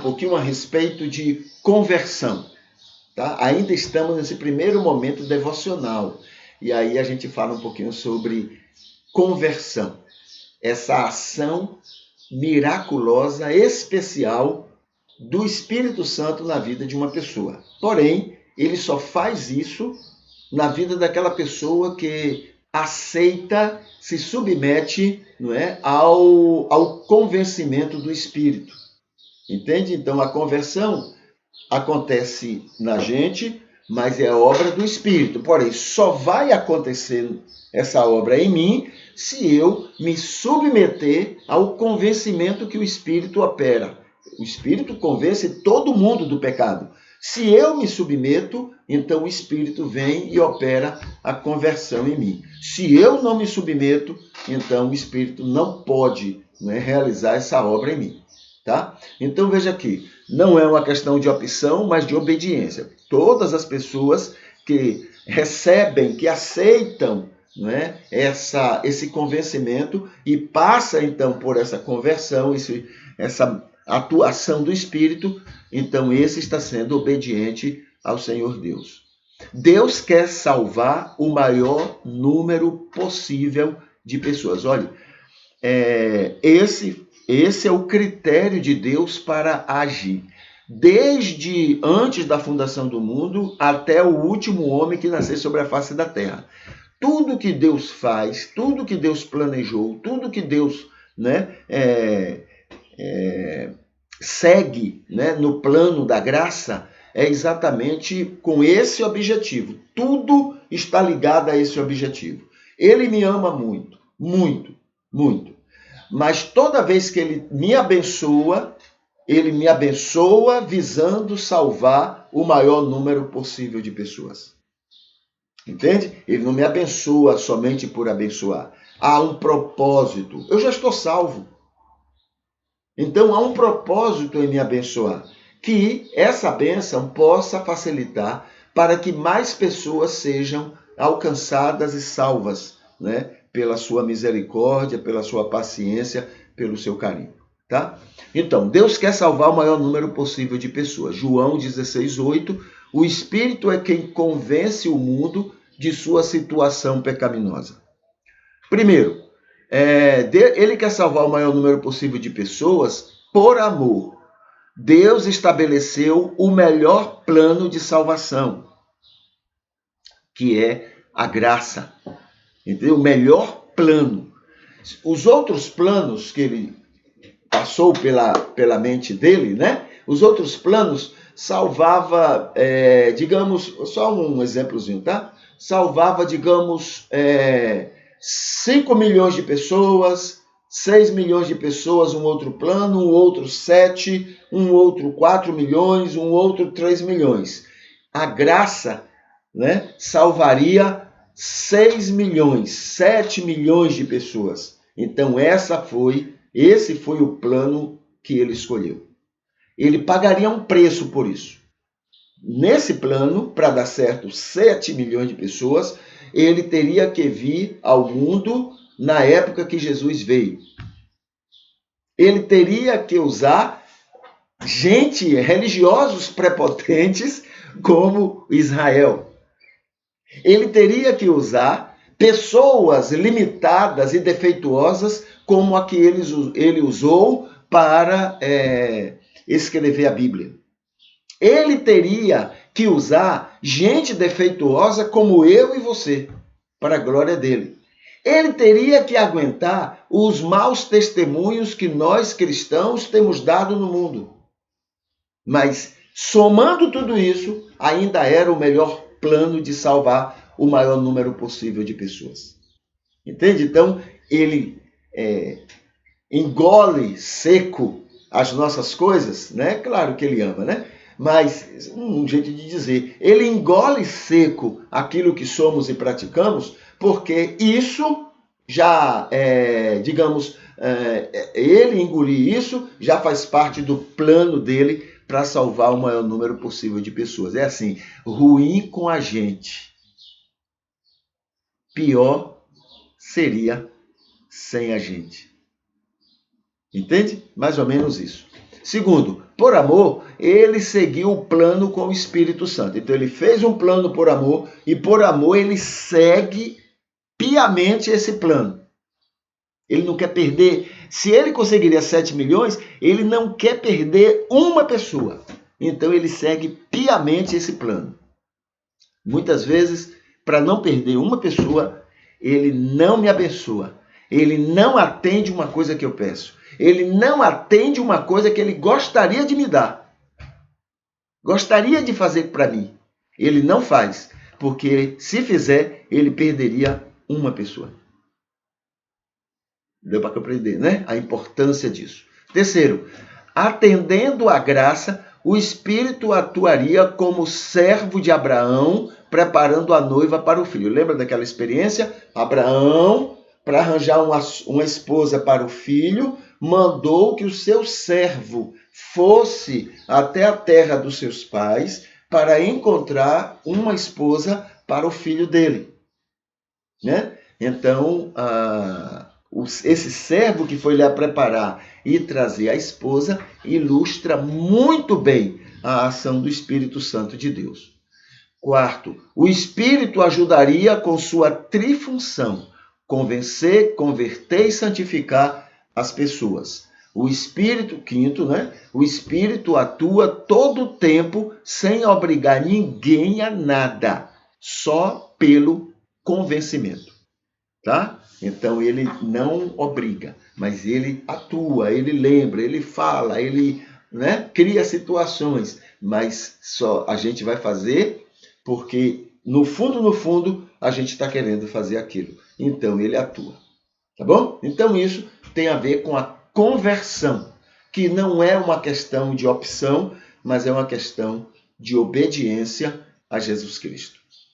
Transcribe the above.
pouquinho a respeito de conversão. Tá? Ainda estamos nesse primeiro momento devocional. E aí a gente fala um pouquinho sobre conversão. Essa ação miraculosa, especial do Espírito Santo na vida de uma pessoa. Porém, ele só faz isso na vida daquela pessoa que aceita, se submete, não é, ao convencimento do Espírito. Entende? Então, a conversão acontece na gente, mas é obra do Espírito. Porém, só vai acontecer essa obra em mim se eu me submeter ao convencimento que o Espírito opera. O Espírito convence todo mundo do pecado. Se eu me submeto, então o Espírito vem e opera a conversão em mim. Se eu não me submeto, então o Espírito não pode, né, realizar essa obra em mim. Tá? Então veja aqui, não é uma questão de opção, mas de obediência. Todas as pessoas que recebem, que aceitam, né, esse convencimento e passa então por essa conversão, essa atuação do Espírito, então esse está sendo obediente ao Senhor Deus. Deus quer salvar o maior número possível de pessoas. Olha, esse é o critério de Deus para agir. Desde antes da fundação do mundo até o último homem que nasceu sobre a face da terra. Tudo que Deus faz, tudo que Deus planejou, tudo que Deus, né, segue, né, no plano da graça, é exatamente com esse objetivo. Tudo está ligado a esse objetivo. Ele me ama muito, muito, muito. Mas toda vez que ele me abençoa visando salvar o maior número possível de pessoas. Entende? Ele não me abençoa somente por abençoar. Há um propósito. Eu já estou salvo. Então há um propósito em me abençoar. Que essa bênção possa facilitar para que mais pessoas sejam alcançadas e salvas, né? Pela sua misericórdia, pela sua paciência, pelo seu carinho. Tá? Então, Deus quer salvar o maior número possível de pessoas. João 16:8, o Espírito é quem convence o mundo de sua situação pecaminosa. Primeiro, ele quer salvar o maior número possível de pessoas por amor. Deus estabeleceu o melhor plano de salvação, que é a graça. Entendeu? O melhor plano. Os outros planos que ele passou pela mente dele, né? Os outros planos salvava, digamos, só um exemplozinho, tá? Salvava, digamos, 5 milhões de pessoas, 6 milhões de pessoas, um outro plano, um outro 7, um outro 4 milhões, um outro 3 milhões. A graça, né, salvaria 6 milhões, 7 milhões de pessoas. Então esse foi o plano que ele escolheu. Ele pagaria um preço por isso. Nesse plano, para dar certo 7 milhões de pessoas, ele teria que vir ao mundo na época que Jesus veio. Ele teria que usar religiosos prepotentes como Israel. Ele teria que usar pessoas limitadas e defeituosas como a que ele usou para escrever a Bíblia. Ele teria que usar gente defeituosa como eu e você, para a glória dele. Ele teria que aguentar os maus testemunhos que nós cristãos temos dado no mundo. Mas, somando tudo isso, ainda era o melhor plano de salvar o maior número possível de pessoas. Entende? Então, ele engole seco as nossas coisas, né? Claro que ele ama, né? Mas, um jeito de dizer, ele engole seco aquilo que somos e praticamos, porque isso já, ele engolir isso já faz parte do plano dele para salvar o maior número possível de pessoas. É assim, ruim com a gente. Pior seria sem a gente. Entende? Mais ou menos isso. Segundo, Por amor, ele seguiu o plano com o Espírito Santo. Então ele fez um plano por amor e por amor ele segue piamente esse plano. Ele não quer perder. Se ele conseguiria 7 milhões, ele não quer perder uma pessoa. Então ele segue piamente esse plano. Muitas vezes, para não perder uma pessoa, ele não me abençoa. Ele não atende uma coisa que eu peço. Ele não atende uma coisa que ele gostaria de me dar. Gostaria de fazer para mim. Ele não faz, porque se fizer, ele perderia uma pessoa. Deu para compreender, né? A importância disso. Terceiro, atendendo à graça, o Espírito atuaria como servo de Abraão, preparando a noiva para o filho. Lembra daquela experiência? Abraão, para arranjar uma esposa para o filho, mandou que o seu servo fosse até a terra dos seus pais para encontrar uma esposa para o filho dele. Né? Então, esse servo que foi lá preparar e trazer a esposa ilustra muito bem a ação do Espírito Santo de Deus. Quarto, o Espírito ajudaria com sua trifunção, convencer, converter e santificar as pessoas. O Espírito, quinto, né? O Espírito atua todo o tempo sem obrigar ninguém a nada, só pelo convencimento, tá? Então ele não obriga, mas ele atua, ele lembra, ele fala, ele, né, cria situações, mas só a gente vai fazer porque no fundo, a gente está querendo fazer aquilo. Então ele atua, tá bom? Então isso tem a ver com a conversão, que não é uma questão de opção, mas é uma questão de obediência a Jesus Cristo.